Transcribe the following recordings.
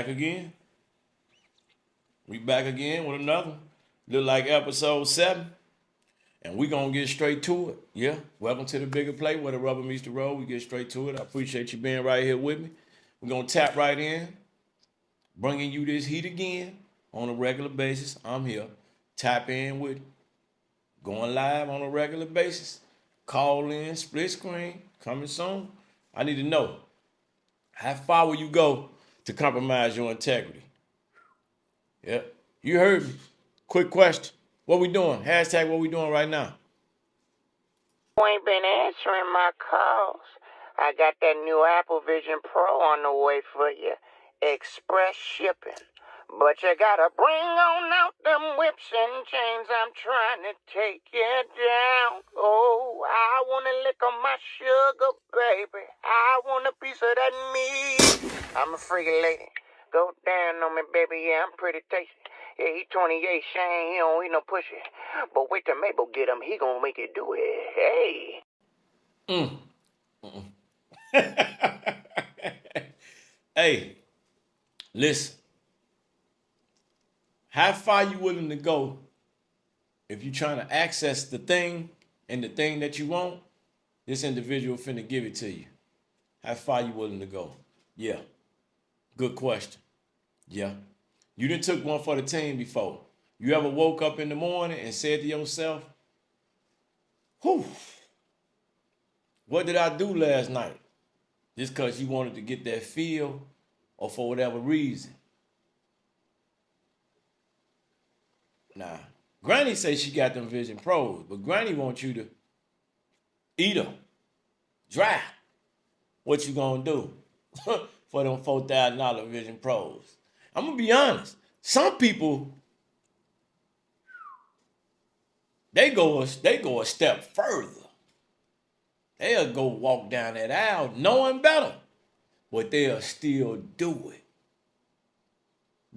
back again. We back again with another one. Look like episode 7. And we gonna get straight to it. Yeah. Welcome to the bigger play where the rubber meets the road. We get straight to it. I appreciate you being right here with me. We're gonna tap right in, bringing you this heat again on a regular basis. I'm here. Tap in with it. Going live on a regular basis. Call in, split screen, coming soon. I need to know, how far will you go to compromise your integrity? Yeah, you heard me. Quick question. What we doing? Hashtag what we doing right now. You ain't been answering my calls. I got that new Apple Vision Pro on the way for you. Express shipping. But you gotta bring on out them whips and chains. I'm trying to take you down. Oh, I wanna lick on my sugar, baby. I want a piece of that meat. I'm a freaky lady. Go down on me, baby. Yeah, I'm pretty tasty. Yeah, he 28, Shane. He don't eat no pussy. But wait till Mabel get him. He gonna make it do it. Hey. Hey, listen. How far you willing to go if you trying to access the thing and the thing that you want? This individual finna give it to you. How far you willing to go? Yeah. Good question. Yeah. You done took one for the team before. You ever woke up in the morning and said to yourself, whew, what did I do last night? Just because you wanted to get that feel or for whatever reason. Nah. Granny says she got them Vision Pros, but Granny wants you to eat them. Dry. What you gonna do for them $4,000 Vision Pros? I'm gonna be honest. Some people, they go a step further. They'll go walk down that aisle knowing better, but they'll still do it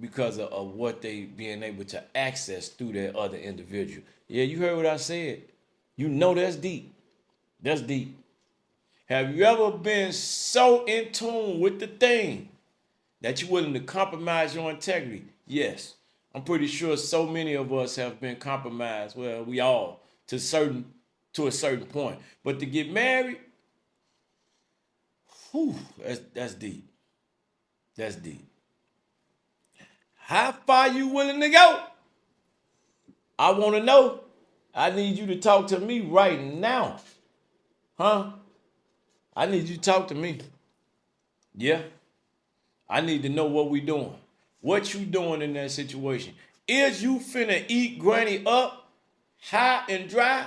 because of what they being able to access through that other individual. Yeah, you heard what I said. You know that's deep. That's deep. Have you ever been so in tune with the thing that you're willing to compromise your integrity? Yes. I'm pretty sure so many of us have been compromised. Well, we all to a certain point. But to get married, whew, that's deep. That's deep. How far you willing to go? I want to know. I need you to talk to me right now. Huh? I need you to talk to me. Yeah. I need to know what we doing. What you doing in that situation? Is you finna eat Granny up high and dry?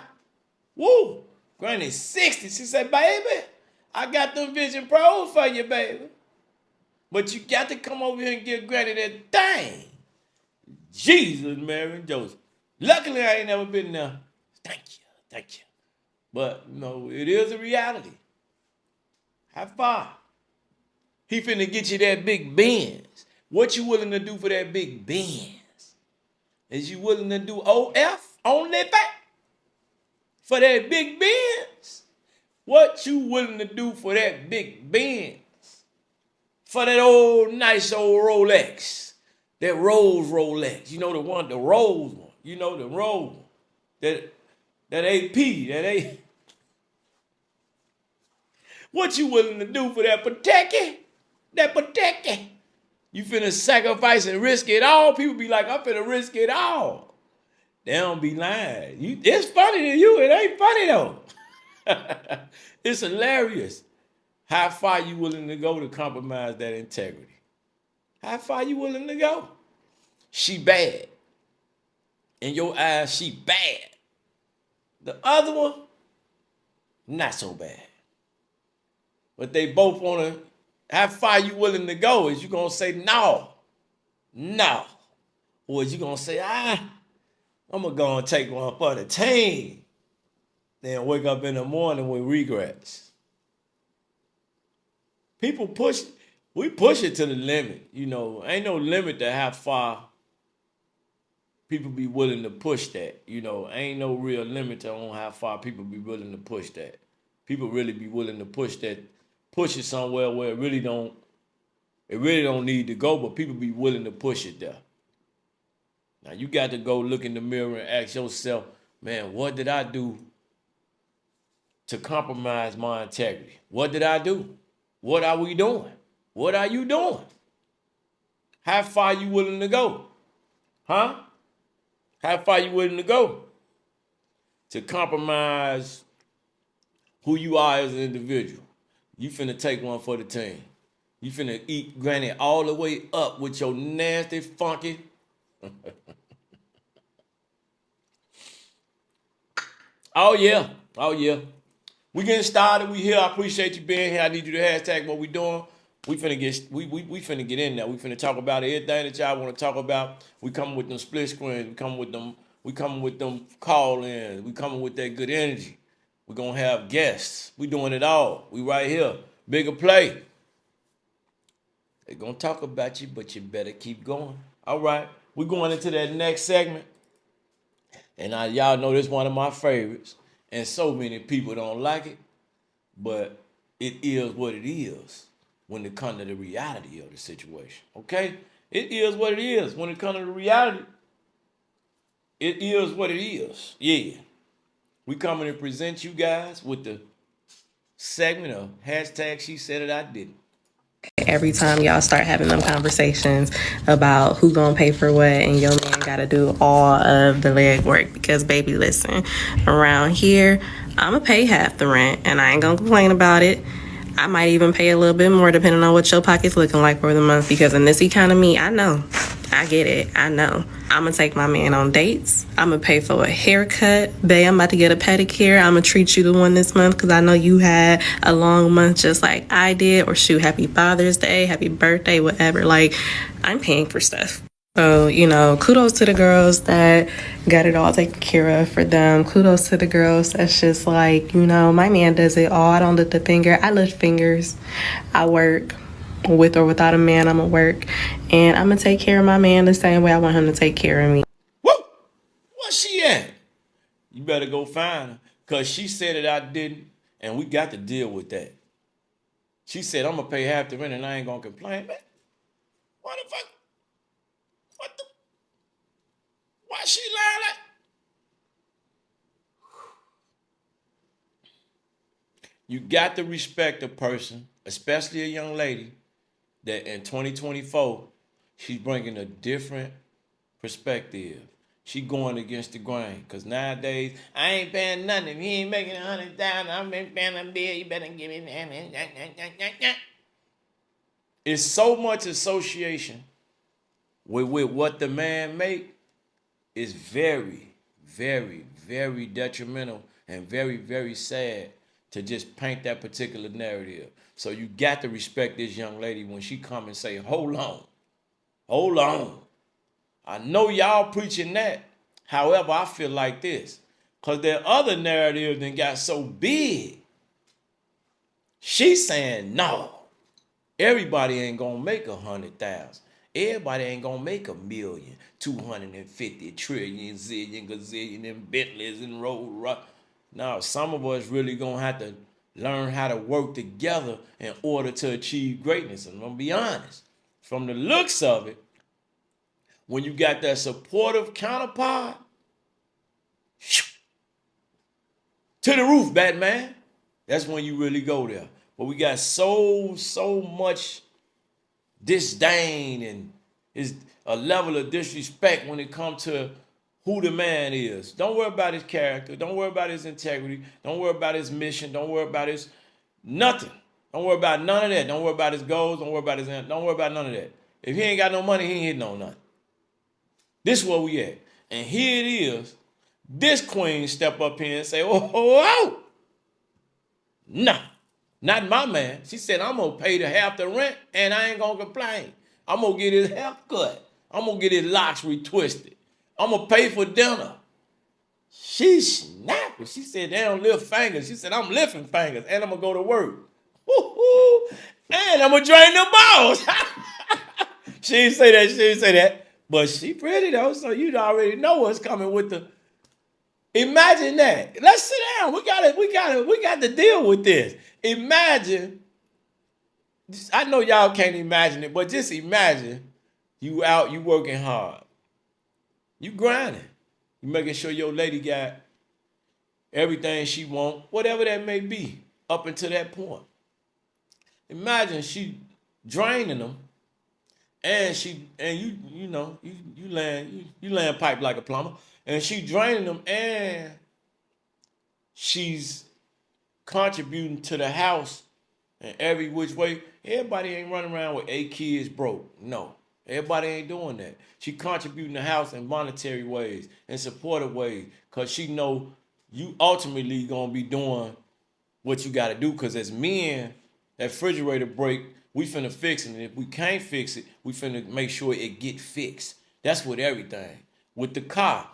Woo! Granny 60. She said, baby, I got them Vision Pros for you, baby. But you got to come over here and give Granny that thing. Jesus, Mary and Joseph. Luckily, I ain't never been there. Thank you. But, no, it is a reality. How far? He finna get you that big Benz. What you willing to do for that big Benz? Is you willing to do OF on that back? For that big Benz? What you willing to do for that big Benz? For that old nice old Rolex. That Rolls Rolex. You know the one, the Rolls one. You know the Rolls one. That AP, that A. What you willing to do for that Pateki? That Pateki? You finna sacrifice and risk it all? People be like, I'm finna risk it all. They don't be lying. It's funny to you. It ain't funny though. It's hilarious. How far you willing to go to compromise that integrity? How far you willing to go? She bad. In your eyes, she bad. The other one, not so bad. But they both want to, how far you willing to go? Is you going to say no? No. Or is you going to say, I'm going to go and take one for the team? Then wake up in the morning with regrets. People we push it to the limit. You know, ain't no limit to how far people be willing to push that. You know, ain't no real limit on how far people be willing to push that. People really be willing to push it somewhere where it really don't It really don't need to go, but people be willing to push it there. Now you got to go look in the mirror and ask yourself, man, what did I do to compromise my integrity? What did I do? What are we doing? What are you doing? How far you willing to go? Huh? How far you willing to go to compromise who you are as an individual? You finna take one for the team. You finna eat granny all the way up with your nasty, funky. Oh yeah. Oh yeah. We getting started. We here. I appreciate you being here. I need you to hashtag what we doing. We finna get in there. We finna talk about everything that y'all want to talk about. We coming with them split screens. We coming with them call-ins. We coming with that good energy. We gonna have guests. We doing it all. We right here. Bigger play. They gonna talk about you, but you better keep going. All right. We going into that next segment. And y'all know this one of my favorites. And so many people don't like it. But it is what it is when it comes to the reality of the situation. Okay? It is what it is. When it comes to the reality, it is what it is. Yeah. We coming to present you guys with the segment of hashtag she said it, I didn't. Every time y'all start having them conversations about who gonna pay for what and your man gotta do all of the leg work, because baby, listen, around here I'ma pay half the rent and I ain't gonna complain about it. I might even pay a little bit more depending on what your pocket's looking like for the month, because in this economy, I know. I get it. I know. I'm going to take my man on dates. I'm going to pay for a haircut. Babe, I'm about to get a pedicure. I'm going to treat you the one this month because I know you had a long month just like I did. Or shoot, happy Father's Day, happy birthday, whatever. Like, I'm paying for stuff. So, kudos to the girls that got it all taken care of for them. Kudos to the girls that's just like, my man does it all. I don't lift a finger. I lift fingers. I work. With or without a man, I'm going to work. And I'm going to take care of my man the same way I want him to take care of me. Woo! Where's she at? You better go find her. Because she said it, I didn't. And we got to deal with that. She said, I'm going to pay half the rent and I ain't going to complain. Man, what the fuck? What the? Why she lying like? You got to respect a person, especially a young lady, that in 2024, she's bringing a different perspective. She going against the grain. Because nowadays, I ain't paying nothing. If he ain't making $100,000, I'm paying a bill. You better give me that. It's so much association with what the man make is very, very, very detrimental and very, very sad to just paint that particular narrative. So you got to respect this young lady when she come and say, hold on. I know y'all preaching that. However, I feel like this. Because their other narrative then got so big. She's saying, no, everybody ain't going to make 100,000. Everybody ain't going to make 1,000,000, 250 trillion, zillion, gazillion, and Bentleys and Rolls Royce. Now, some of us really going to have to learn how to work together in order to achieve greatness. And I'm going to be honest, from the looks of it, when you got that supportive counterpart, to the roof, Batman, that's when you really go there. But we got so much disdain and is a level of disrespect when it comes to who the man is. Don't worry about his character. Don't worry about his integrity. Don't worry about his mission. Don't worry about his nothing. Don't worry about none of that. Don't worry about his goals. Don't worry about none of that. If he ain't got no money, he ain't hitting on nothing. This is where we at. And here it is. This queen step up here and say, oh. Nah, not my man. She said, I'm going to pay the half the rent and I ain't going to complain. I'm going to get his hair cut. I'm going to get his locks retwisted. I'm going to pay for dinner. She snapping. She said, they don't lift fingers. She said, I'm lifting fingers and I'm going to go to work. Woo-hoo. And I'm going to drain the balls. She didn't say that. But she pretty though, so you already know what's coming with the. Imagine that. Let's sit down. We got to deal with this. Imagine I know y'all can't imagine it, but just imagine you out, you working hard, you grinding, you making sure your lady got everything she want, whatever that may be, up until that point. Imagine she draining them, and you laying pipe like a plumber, and she draining them, and she's contributing to the house in every which way. Everybody ain't running around with 8 kids broke. No. Everybody ain't doing that. She contributing the house in monetary ways, in supportive ways, because she know you ultimately gonna be doing what you gotta do. Because as men, that refrigerator break, we finna fix it. And if we can't fix it, we finna make sure it get fixed. That's with everything. With the car,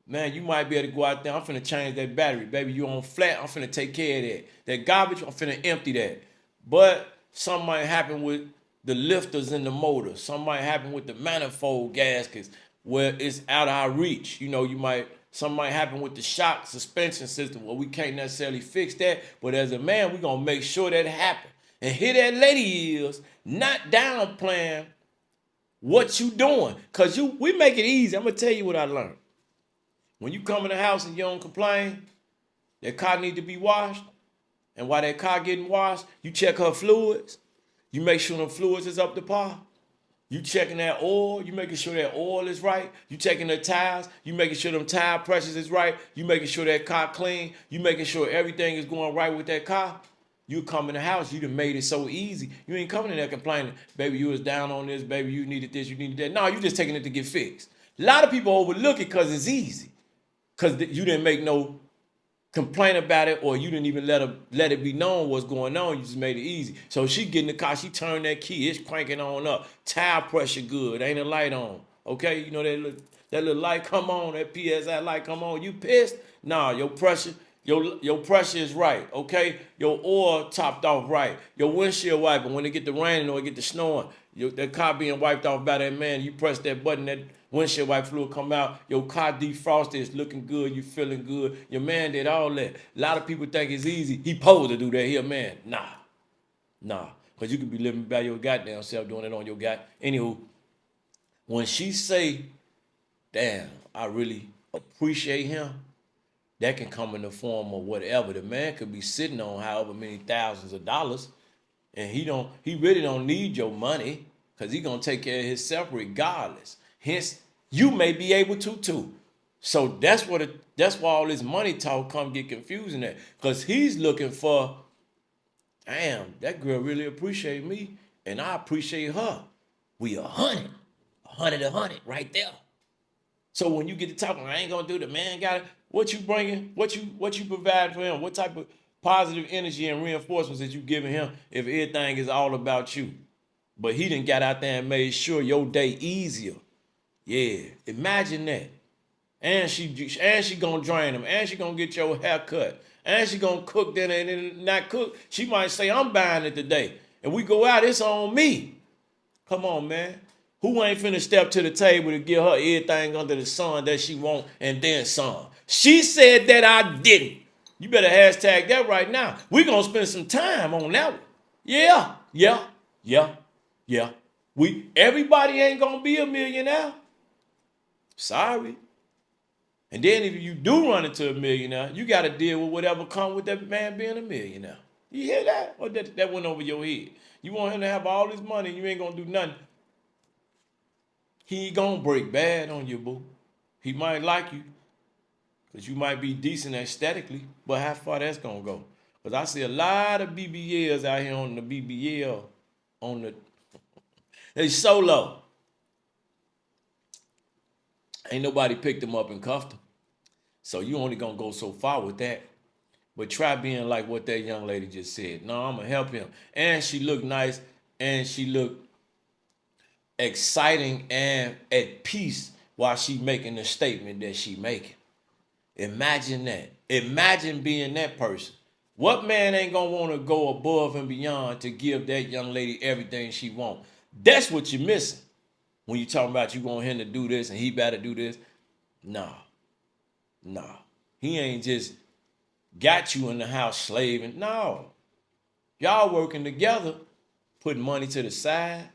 man, you might be able to go out there. I'm finna change that battery. Baby, you on flat, I'm finna take care of that. That garbage, I'm finna empty that. But something might happen with the lifters in the motor. Something might happen with the manifold gaskets where it's out of our reach. Something might happen with the shock suspension system where we can't necessarily fix that. But as a man, we're gonna make sure that happen. And here that lady is, not downplaying what you doing. Cause we make it easy. I'm gonna tell you what I learned. When you come in the house and you don't complain, that car need to be washed. And while that car getting washed, you check her fluids. You make sure the fluids is up to par. You checking that oil. You making sure that oil is right. You checking the tires. You making sure them tire pressures is right. You making sure that car clean. You making sure everything is going right with that car. You come in the house, you done made it so easy. You ain't coming in there complaining, baby, you was down on this, baby, you needed this, you needed that. No, you just taking it to get fixed. A lot of people overlook it because it's easy. Because you didn't make no complain about it, or you didn't even let it be known what's going on. You just made it easy. So she get in the car, she turned that key, it's cranking on up. Tire pressure good, ain't a light on. Okay, you know that little light come on, that PSI light come on. You pissed? Nah, your pressure is right. Okay, your oil topped off right. Your windshield wiper when it get the raining or it get the snowing, that car being wiped off by that man. You press that button, that windshield wiper fluid come out. Your car defrosted, it's looking good. You feeling good. Your man did all that. A lot of people think it's easy. He supposed to do that. He a man. Nah. Because you could be living by your goddamn self doing it on your god. Anywho, when she say, damn, I really appreciate him, that can come in the form of whatever. The man could be sitting on however many thousands of dollars, and he really don't need your money, because he gonna take care of himself regardless. Hence, you may be able to too. So that's why all this money talk come get confusing at. Because he's looking for, damn, that girl really appreciate me, and I appreciate her. We 100 right there. So when you get to talking, I ain't gonna do the man got it. What you bringing? What you provide for him? What type of positive energy and reinforcements that you giving him if everything is all about you? But he done got out there and made sure your day easier. Yeah, imagine that. And she gonna drain him, and she gonna get your hair cut, and she gonna cook dinner, and then not cook. She might say, I'm buying it today. And we go out, it's on me. Come on, man. Who ain't finna step to the table to give her everything under the sun that she want and then some? She said that I didn't. You better hashtag that right now. We gonna spend some time on that one. Yeah. Everybody ain't gonna be a millionaire. Sorry. And then if you do run into a millionaire, you gotta deal with whatever come with that man being a millionaire. You hear that? Or that went over your head? You want him to have all this money and you ain't gonna do nothing. He ain't gonna break bad on you, boo. He might like you, because you might be decent aesthetically, but how far that's gonna go? Because I see a lot of BBLs out here on the BBL, they solo. Ain't nobody picked them up and cuffed them. So you only gonna go so far with that. But try being like what that young lady just said. No, I'm gonna help him. And she looked nice, and she looked exciting and at peace while she making the statement that she making. Imagine that. Imagine being that person. What man ain't gonna want to go above and beyond to give that young lady everything she want? That's what you're missing when you talking about you want him to do this and he better do this. Nah. He ain't just got you in the house slaving. No. Y'all working together, putting money to the side,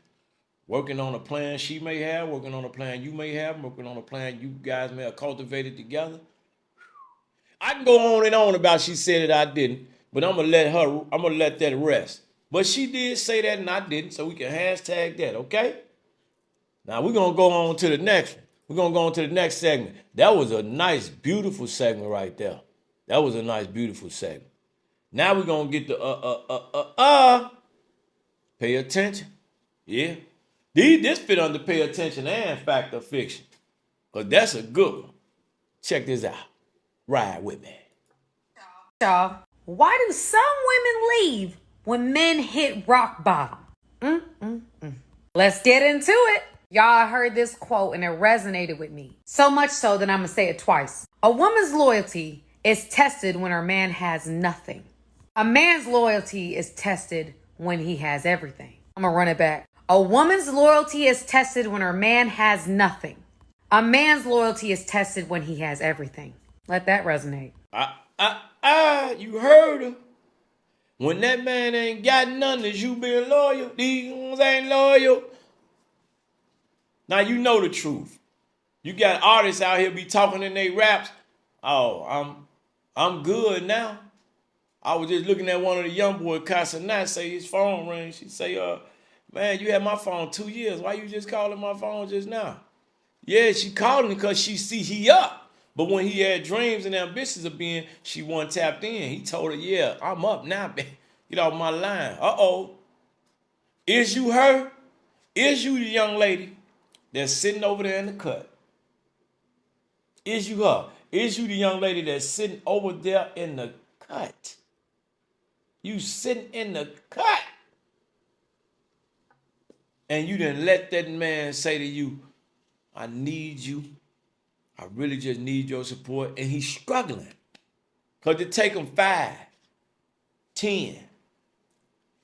working on a plan she may have, working on a plan you may have, working on a plan you guys may have cultivated together. I can go on and on about she said it, I didn't, but I'm gonna let that rest. But she did say that and I didn't, so we can hashtag that, okay? Now we're gonna go on to the next one. We're gonna go on to the next segment. That was a nice, beautiful segment right there. That was a nice, beautiful segment. Now we're gonna get the pay attention. Yeah. This fit under pay attention and fact or fiction. But that's a good one. Check this out. Ride with me. Y'all, why do some women leave when men hit rock bottom? Let's get into it. Y'all heard this quote and it resonated with me. So much so that I'm going to say it twice. A woman's loyalty is tested when her man has nothing. A man's loyalty is tested when he has everything. I'm going to run it back. A woman's loyalty is tested when her man has nothing. A man's loyalty is tested when he has everything. Let that resonate. You heard her. When that man ain't got nothing, is you being loyal? These ones ain't loyal. Now you know the truth. You got artists out here be talking in their raps. Oh, I'm good now. I was just looking at one of the young boys, Casanat, say his phone rang. She say, man, you had my phone 2 years. Why you just calling my phone just now? Yeah, she called him because she see he up. But when he had dreams and ambitions of being, she wasn't tapped in. He told her, yeah, I'm up now, baby. Get off my line. Uh-oh. Is you her? Is you the young lady that's sitting over there in the cut? Is you her? Is you the young lady that's sitting over there in the cut? You sitting in the cut. And you didn't let that man say to you, I need you. I really just need your support. And he's struggling. Because it take him 5, 10,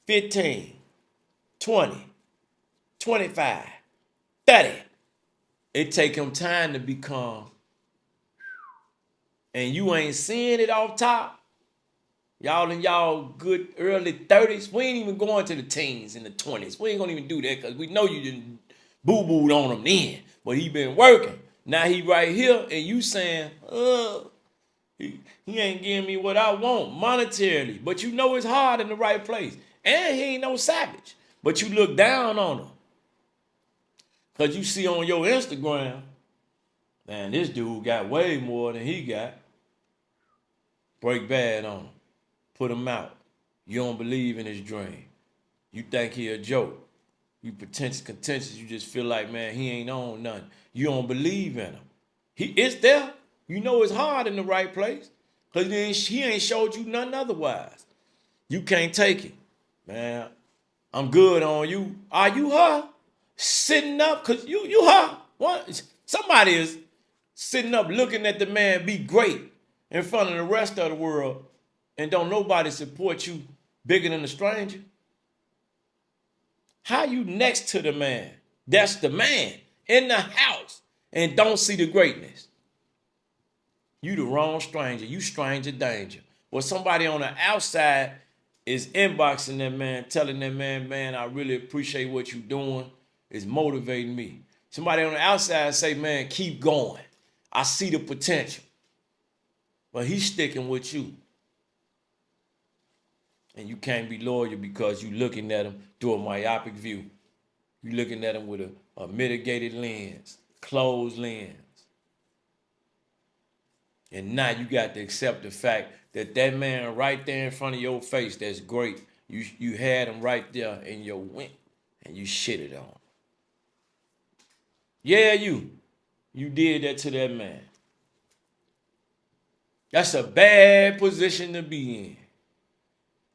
15, 20, 25, 30. It take him time to become. And you ain't seeing it off top. Y'all in y'all good early 30s. We ain't even going to the teens and the 20s. We ain't gonna even do that because we know you didn't boo-booed on him then. But he been working. Now he right here and you saying, he ain't giving me what I want monetarily. But you know it's hard in the right place. And he ain't no savage. But you look down on him. Because you see on your Instagram, man, this dude got way more than he got. Break bad on him. Put him out. You don't believe in his dream. You think he a joke. You contentious. You just feel like, man, he ain't on nothing. You don't believe in him. It's there. You know it's hard in the right place. Because he ain't showed you nothing otherwise. You can't take it. Man, I'm good on you. Are you her? Sitting up? Because you her. What? Somebody is sitting up looking at the man be great in front of the rest of the world and don't nobody support you bigger than a stranger. How you next to the man? That's the man in the house and don't see the greatness. You the wrong stranger. You stranger danger. Well, somebody on the outside is inboxing that man, telling that man, I really appreciate what you're doing. It's motivating me. Somebody on the outside say, man, keep going. I see the potential. But he's sticking with you. And you can't be loyal because you're looking at him through a myopic view. You're looking at him with a mitigated lens, closed lens. And now you got to accept the fact that man right there in front of your face, that's great. You had him right there in your wink and you shitted on him. Yeah, you did that to that man. That's a bad position to be in.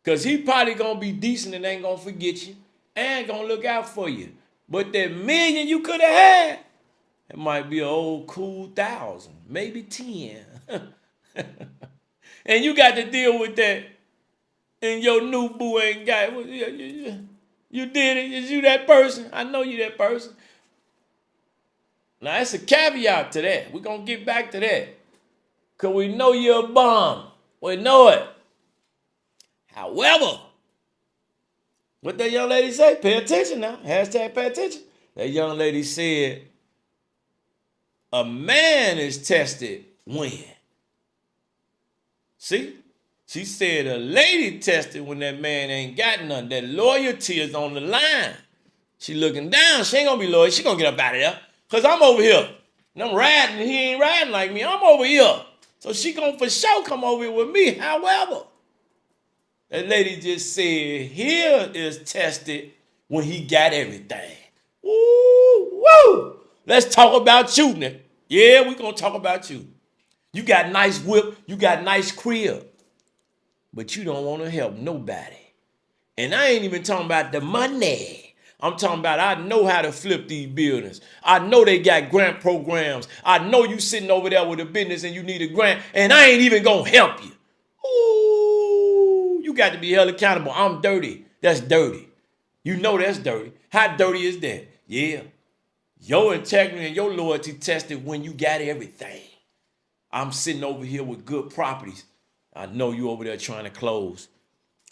Because he probably going to be decent and ain't going to forget you and going to look out for you. But that million you could have had, it might be an old cool 1,000, maybe 10. And you got to deal with that. And your new boo ain't got it. You did it. Is you that person? I know you that person. Now, that's a caveat to that. We're going to get back to that. Because we know you're a bum. We know it. However, What that young lady say? Pay attention now. Hashtag pay attention. That young lady said, a man is tested when? See? She said a lady tested when that man ain't got nothing. That loyalty is on the line. She looking down. She ain't gonna be loyal. She gonna get up out of there. Cause I'm over here. And I'm riding and he ain't riding like me. I'm over here. So she gonna for sure come over here with me. However, that lady just said, here is tested when he got everything. Woo, woo. Let's talk about you now. Yeah, we gonna talk about you. You got nice whip, you got nice crib, but you don't want to help nobody. And I ain't even talking about the money. I'm talking about I know how to flip these buildings. I know they got grant programs. I know you sitting over there with a business and you need a grant, and I ain't even gonna help you. Ooh, you got to be held accountable. I'm dirty. That's dirty. You know that's dirty. How dirty is that? Yeah. Your integrity and your loyalty tested when you got everything. I'm sitting over here with good properties. I know you over there trying to close.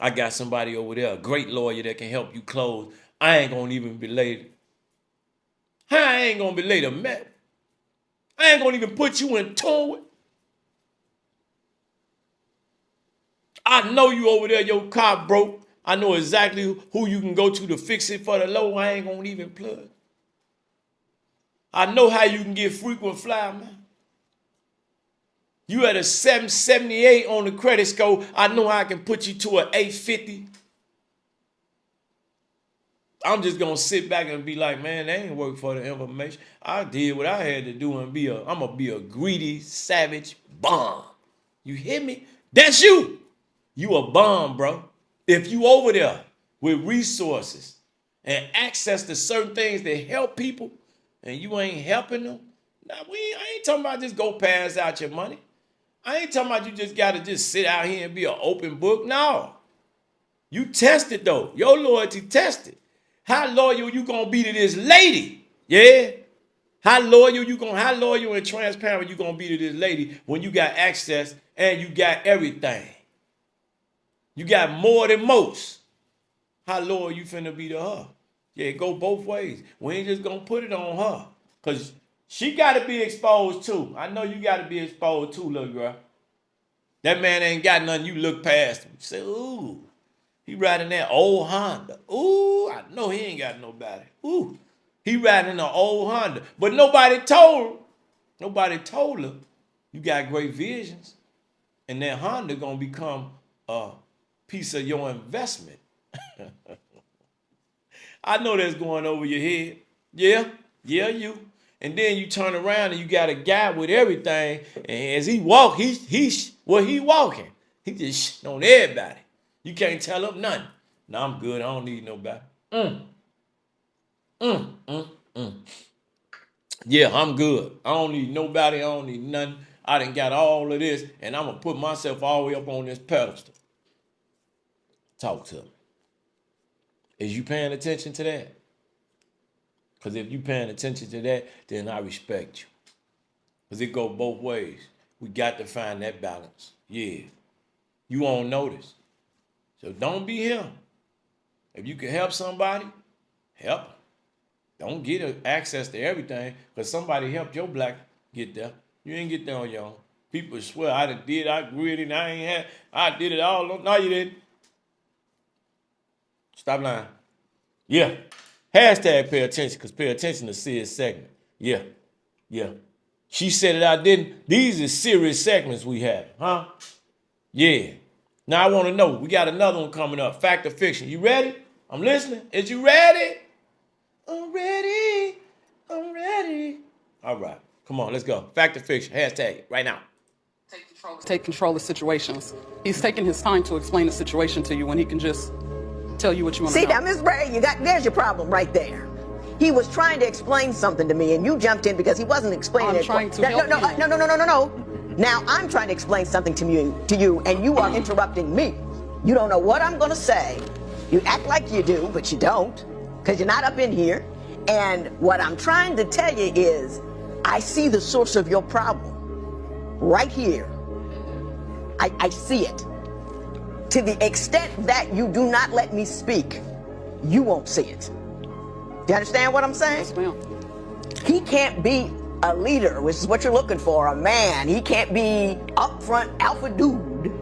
I got somebody over there, a great lawyer that can help you close. I ain't gonna even belay it. I ain't gonna belay the matter. I ain't gonna even put you in tune with. I know you over there, your car broke. I know exactly who you can go to fix it for the low. I ain't gonna even plug. I know how you can get frequent flyer, man. You at a 778 on the credit score. I know how I can put you to an 850. I'm just gonna sit back and be like, man, they ain't work for the information. I did what I had to do and I'm gonna be a greedy, savage bum. You hear me? That's you. You a bum, bro. If you over there with resources and access to certain things that help people and you ain't helping them, I ain't talking about just go pass out your money. I ain't talking about you just gotta just sit out here and be an open book. No. You tested though. Your loyalty tested. How loyal you gonna be to this lady? Yeah. How loyal and transparent you gonna be to this lady when you got access and you got everything? You got more than most. How loyal you finna be to her? Yeah, it go both ways. We ain't just gonna put it on her. Cause she gotta be exposed too. I know you gotta be exposed too, little girl. That man ain't got nothing, you look past him. You say, ooh. He riding that old Honda. Ooh, I know he ain't got nobody. Ooh, he riding an old Honda. But nobody told her you got great visions. And that Honda gonna become a piece of your investment. I know that's going over your head. Yeah, you. And then you turn around and you got a guy with everything. And as he walk, he walking. He just on everybody. You can't tell him nothing. No, I'm good. I don't need nobody. Yeah, I'm good. I don't need nobody. I don't need nothing. I done got all of this, and I'm going to put myself all the way up on this pedestal. Talk to me. Is you paying attention to that? Because if you paying attention to that, then I respect you. Because it go both ways. We got to find that balance. Yeah. You won't notice. So don't be him. If you can help somebody, help them. Don't get access to everything because somebody helped your black get there. You ain't get there on your own. People swear I did it, I did it all. No, you didn't. Stop lying. Yeah. Hashtag pay attention because pay attention to Sid's segment. Yeah. She said it, I didn't. These are serious segments we have, huh? Yeah. Now I want to know, we got another one coming up, fact or fiction. You ready? I'm listening. Is you ready? I'm ready. All right, come on, let's go. Fact or fiction, hashtag it right now. Take control of situations. He's taking his time to explain the situation to you when he can just tell you what you want to know. See, now, Miss Bray, there's your problem right there. He was trying to explain something to me, and you jumped in because he wasn't explaining it. I'm trying to help you. No. Now I'm trying to explain something to you, and you are interrupting me. You don't know what I'm going to say. You act like you do, but you don't, because you're not up in here. And what I'm trying to tell you is, I see the source of your problem right here. I see it. To the extent that you do not let me speak, you won't see it. You understand what I'm saying? Yes, ma'am. He can't be a leader, which is what you're looking for, a man. He can't be upfront alpha dude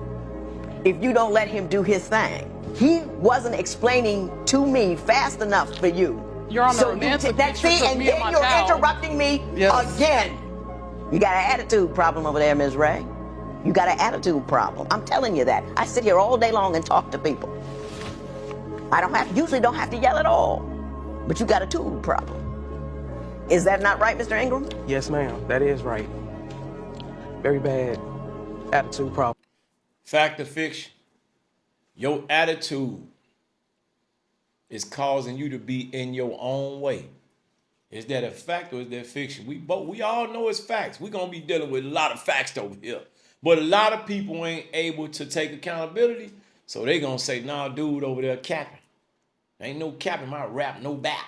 if you don't let him do his thing. He wasn't explaining to me fast enough for you. You're on the So romantic that's pictures it, of and me and then my you're child. interrupting me Yes. again. You got an attitude problem over there, Ms. Ray. You got an attitude problem. I'm telling you that. I sit here all day long and talk to people. I usually don't have to yell at all, but you got a tool problem. Is that not right, Mr. Ingram? Yes, ma'am. That is right. Very bad attitude problem. Fact or fiction? Your attitude is causing you to be in your own way. Is that a fact or is that fiction? We all know it's facts. We're gonna be dealing with a lot of facts over here. But a lot of people ain't able to take accountability. So they gonna say, nah, dude over there capping. Ain't no capping my rap, no back.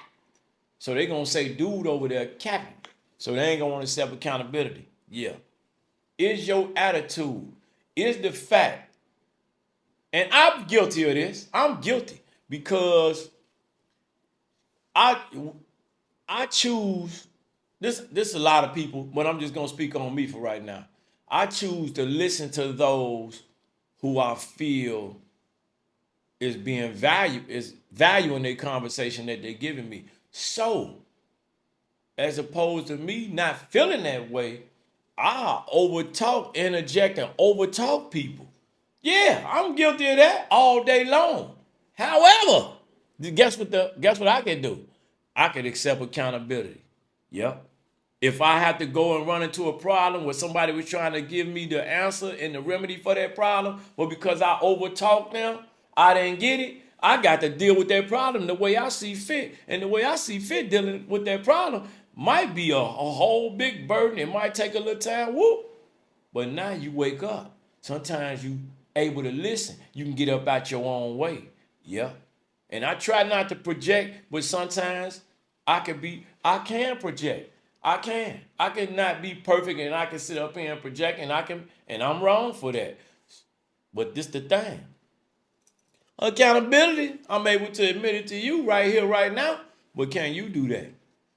So they gonna say, dude over there capping. So they ain't gonna want to accept accountability. Yeah. Is your attitude, is the fact, and I'm guilty of this. I'm guilty because I choose, this a lot of people, but I'm just gonna speak on me for right now. I choose to listen to those who I feel is valuing their conversation that they're giving me. So, as opposed to me not feeling that way, I overtalk, interject, and overtalk people. Yeah, I'm guilty of that all day long. However, guess what I can do? I can accept accountability. Yep. If I have to go and run into a problem where somebody was trying to give me the answer and the remedy for that problem, but because I overtalked them, I didn't get it, I got to deal with that problem the way I see fit. And the way I see fit dealing with that problem might be a whole big burden. It might take a little time, whoop. But now you wake up. Sometimes you able to listen. You can get up out your own way. Yeah. And I try not to project, but sometimes I can project. I can not be perfect and I can sit up here and project and I'm wrong for that. But this the thing. Accountability, I'm able to admit it to you right here, right now. But can you do that?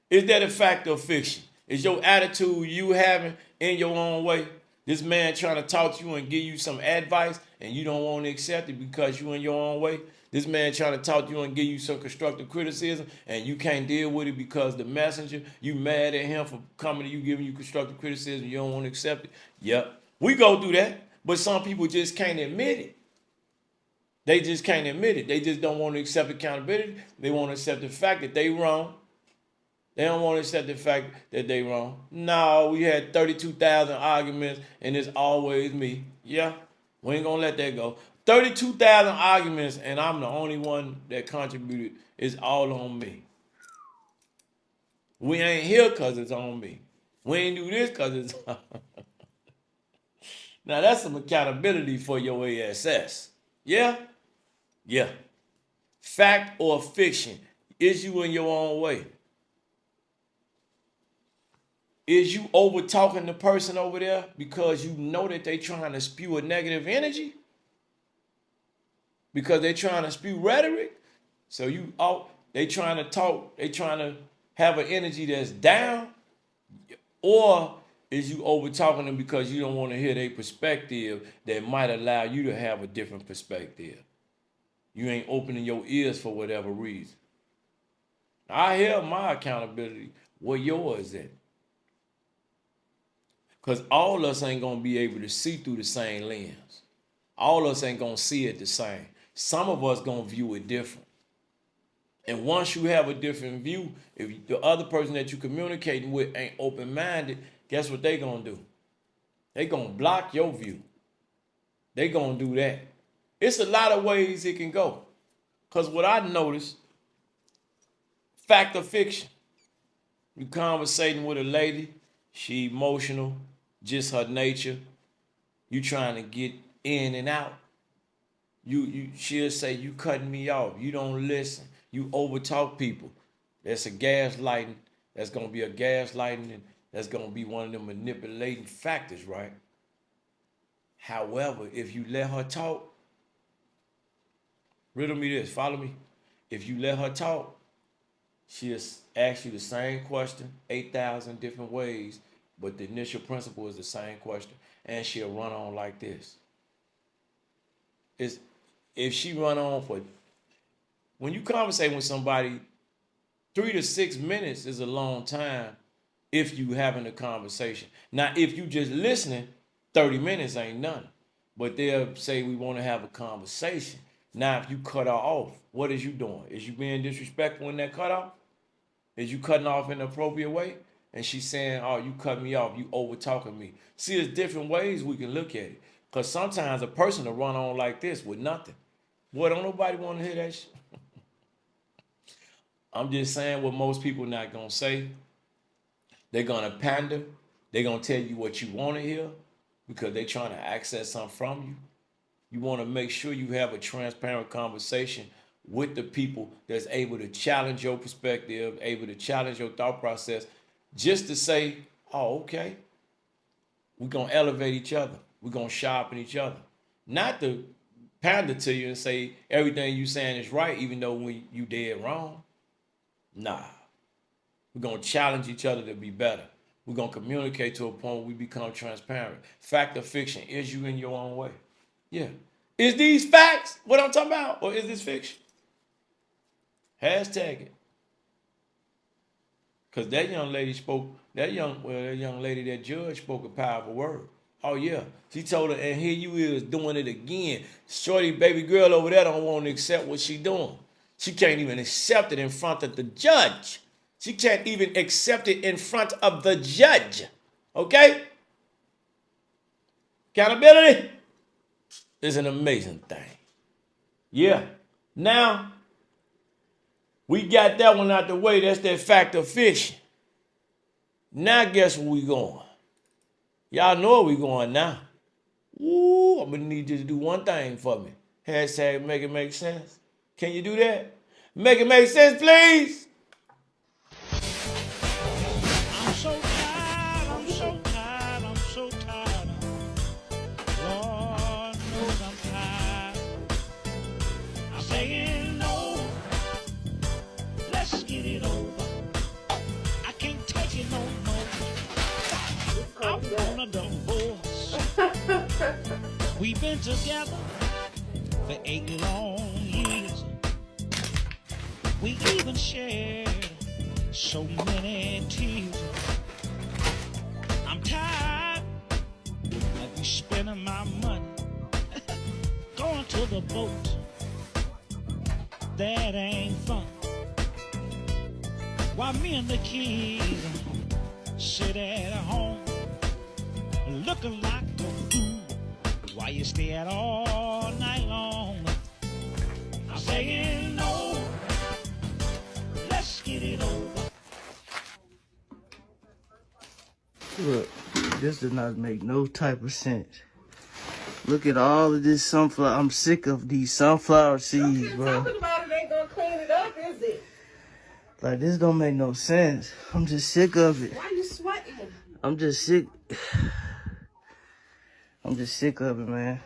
Is that a fact or fiction? Is your attitude you having in your own way? This man trying to talk to you and give you some advice and you don't want to accept it because you in your own way? This man trying to talk to you and give you some constructive criticism and you can't deal with it because the messenger, you mad at him for coming to you, giving you constructive criticism, you don't want to accept it? Yep. We go through that, but some people just can't admit it. They just can't admit it. They just don't want to accept accountability. They want to accept the fact that they wrong. They don't want to accept the fact that they wrong. No, we had 32,000 arguments and it's always me. Yeah, we ain't gonna let that go. 32,000 arguments and I'm the only one that contributed. It's all on me. We ain't here because it's on me. We ain't do this because it's on me. Now that's some accountability for your ASS. Yeah? Yeah. Fact or fiction? Is you in your own way? Is you over talking the person over there because you know that they trying to spew a negative energy? Because they trying to spew rhetoric? So they trying to talk, they trying to have an energy that's down? Or is you over talking them because you don't want to hear their perspective that might allow you to have a different perspective? You ain't opening your ears for whatever reason. I hear my accountability. Where yours at? Because all of us ain't going to be able to see through the same lens. All of us ain't going to see it the same. Some of us going to view it different. And once you have a different view, if the other person that you're communicating with ain't open-minded, guess what they going to do? They going to block your view. They going to do that. It's a lot of ways it can go. Because what I noticed, fact or fiction, you conversating with a lady, she emotional, just her nature. You trying to get in and out. She'll say, you cutting me off. You don't listen. You overtalk people. That's a gaslighting. That's going to be a gaslighting, and that's going to be one of the manipulating factors, right? However, if you let her talk, riddle me this, follow me. if you let her talk, she'll ask you the same question 8,000 different ways, but the initial principle is the same question, and she'll run on like this. It's, if she run on for, when you conversate with somebody, 3 to 6 minutes is a long time if you having a conversation. Now, if you just listening, 30 minutes ain't nothing. But they'll say we want to have a conversation. Now, if you cut her off, what is you doing? Is you being disrespectful in that cutoff? Is you cutting off in an appropriate way? And she's saying, oh, you cut me off, you over talking me. See, there's different ways we can look at it. Because sometimes a person will run on like this with nothing. Boy, don't nobody want to hear that shit. I'm just saying what most people not going to say. They're going to pander. They're going to tell you what you want to hear because they're trying to access something from you. You want to make sure you have a transparent conversation with the people that's able to challenge your perspective, able to challenge your thought process, just to say, oh, okay, we're going to elevate each other. We're going to sharpen each other. Not to pander to you and say everything you saying is right, even though when you dead wrong. Nah. We're going to challenge each other to be better. We're going to communicate to a point where we become transparent. Fact or fiction, is you in your own way? Yeah. Is these facts what I'm talking about, or is this fiction? Hashtag it. Because that young lady spoke, that young lady, that judge spoke a powerful word. Oh, yeah. She told her, and here you is doing it again. Shorty baby girl over there don't want to accept what she doing. She can't even accept it in front of the judge. She can't even accept it in front of the judge. Okay? Accountability is an amazing thing. Yeah. Now, we got that one out the way. That's that fact or fiction. Now, guess where we going? Y'all know where we going now. Ooh, I'm going to need you to do one thing for me. Hashtag make it make sense. Can you do that? Make it make sense, please. I'm so tired, I'm so tired, I'm so tired. Lord knows I'm tired. I'm saying no, let's get it over. I can't take it no more. I want a divorce. We've been together for 8 long years. We even shared so many tears. I'm tired of you spending my money going to the boat. That ain't fun. While me and the kids sit at home looking like a fool while you stay out all night long. I'm saying no, let's get it over. Look, this does not make no type of sense. Look at all of this sunflower. I'm sick of these sunflower seeds, bro. Talking about it ain't gonna clean it up, is it? Like, this don't make no sense. I'm just sick of it. Why you sweating? I'm just sick. I'm just sick of it, man.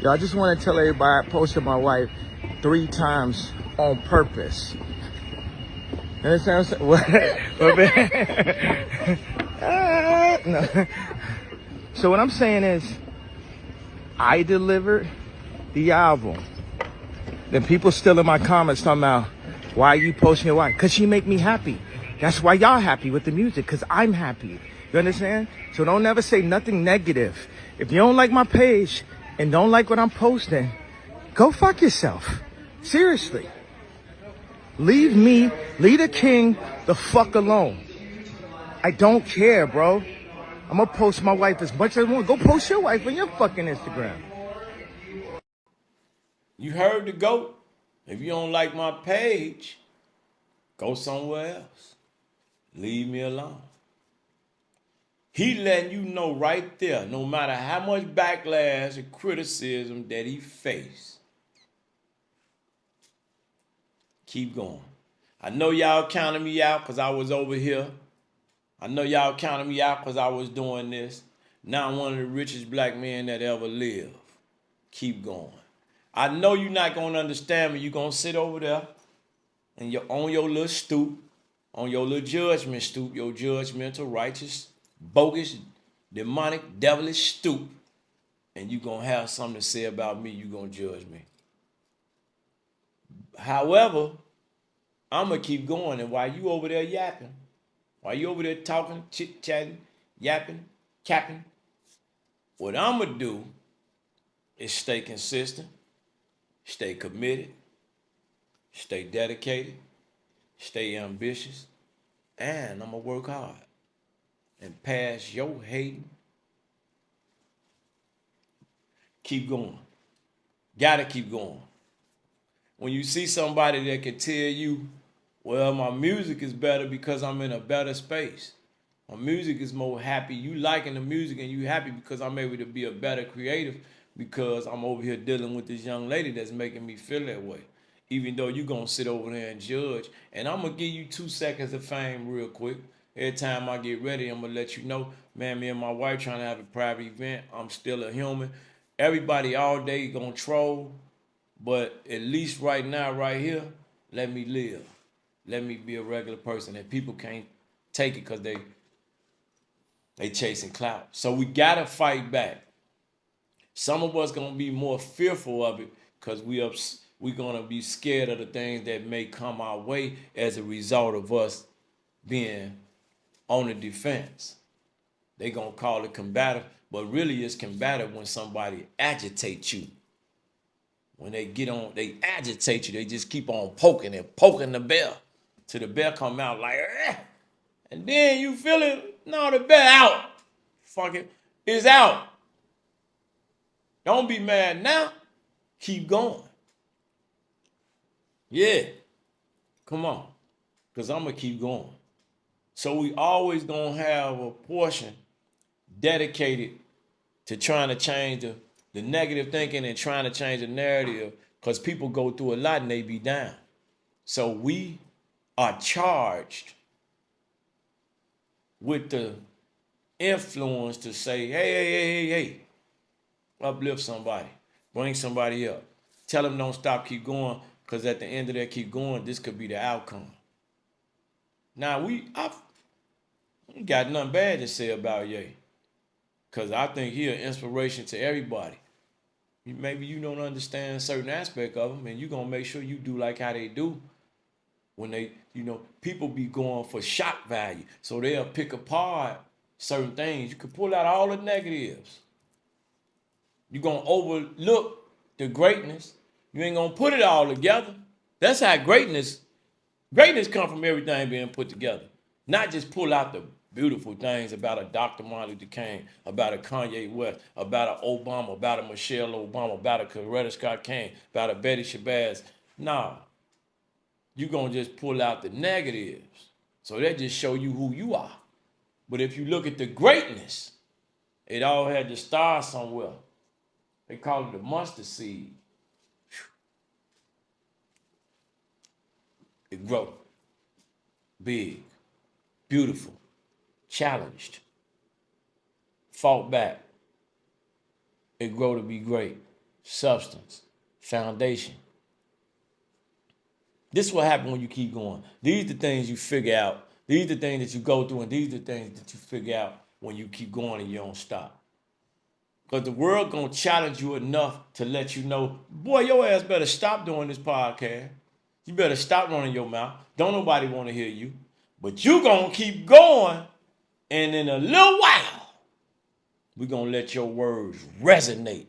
Yo, I just want to tell everybody I posted my wife 3 times on purpose. You understand what I'm saying? What? No. So what I'm saying is, I delivered the album. Then people still in my comments talking about, why are you posting your wife? Because she make me happy. That's why y'all happy with the music, because I'm happy. You understand? So don't never say nothing negative. If you don't like my page and don't like what I'm posting, go fuck yourself. Seriously. Leave me, leave the king the fuck alone. I don't care, bro. I'm gonna post my wife as much as I want. Go post your wife on your fucking Instagram. You heard the GOAT. If you don't like my page, go somewhere else. Leave me alone. He letting you know right there, no matter how much backlash and criticism that he faced, keep going. I know y'all counted me out because I was over here. I know y'all counted me out because I was doing this. Now I'm one of the richest black men that ever lived. Keep going. I know you're not going to understand me. You're going to sit over there and you're on your little stoop, on your little judgment stoop, your judgmental, righteous, bogus, demonic, devilish stoop, and you're going to have something to say about me. You're going to judge me. However, I'm going to keep going, and while you over there yapping, while you over there talking, chit-chatting, yapping, capping, what I'm going to do is stay consistent, stay committed, stay dedicated, stay ambitious, and I'm going to work hard and pass your hating. Keep going. Gotta keep going. When you see somebody that can tell you, well, my music is better because I'm in a better space. My music is more happy. You liking the music and you happy because I'm able to be a better creative because I'm over here dealing with this young lady that's making me feel that way. Even though you gonna sit over there and judge. And I'm gonna give you 2 seconds of fame real quick. Every time I get ready, I'm gonna let you know, man, me and my wife trying to have a private event. I'm still a human. Everybody all day gonna troll, but at least right now, right here, let me live. Let me be a regular person. And people can't take it because they chasing clout. So we gotta fight back. Some of us gonna be more fearful of it because we're gonna be scared of the things that may come our way as a result of us being on the defense. They gonna call it combative, but really it's combative when somebody agitates you. When they get on, they agitate you. They just keep on poking and poking the bear till the bear come out like, eh. And then you feel it. No, the bear out. Fuck it, it's out. Don't be mad now. Keep going. Yeah, come on, cause I'm gonna keep going. So we always gonna have a portion dedicated to trying to change the negative thinking and trying to change the narrative, because people go through a lot and they be down. So we are charged with the influence to say, hey, uplift somebody, bring somebody up, tell them don't stop, keep going, because at the end of that keep going, this could be the outcome. Now I've got nothing bad to say about Ye, because I think he an inspiration to everybody. Maybe you don't understand certain aspect of them, and you're going to make sure you do like how they do. When they, people be going for shock value. So they'll pick apart certain things. You can pull out all the negatives. You're going to overlook the greatness. You ain't going to put it all together. That's how greatness come from everything being put together. Not just pull out the beautiful things about a Dr. Martin Luther King, about a Kanye West, about an Obama, about a Michelle Obama, about a Coretta Scott King, about a Betty Shabazz. Nah, you're going to just pull out the negatives. So that just show you who you are. But if you look at the greatness, it all had to start somewhere. They call it the mustard seed. It grow big, beautiful, challenged, fought back. It grow to be great. substance, foundation. This is what happens when you keep going. These are the things you figure out. These are the things that you go through, and these are the things that you figure out when you keep going and you don't stop. Because the world gonna challenge you enough to let you know, boy, your ass better stop doing this podcast. You better stop running your mouth. Don't nobody want to hear you. But you gonna keep going, and in a little while, we're gonna let your words resonate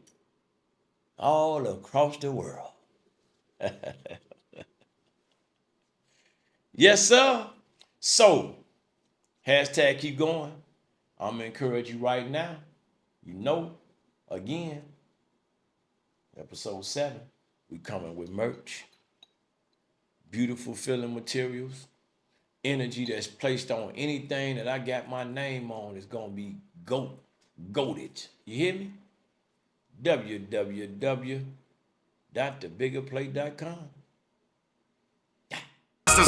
all across the world. Yes, sir. So, hashtag keep going. I'm gonna encourage you right now. You know, again, episode 7, we coming with merch, beautiful filling materials, energy that's placed on anything that I got my name on is gonna be goated. You hear me? www.thebiggerplay.com.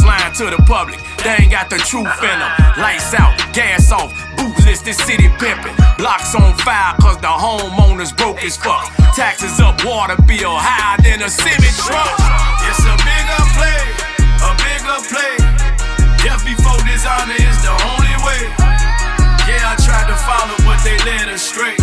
Lying to the public, they ain't got the truth in them. Lights out, gas off, bootless, this city pimping. Blocks on fire cause the homeowners broke as fuck. Taxes up, water bill higher than a semi truck. It's a bigger play, a bigger play. Death before dishonor is the only way. Yeah, I tried to follow but they led astray.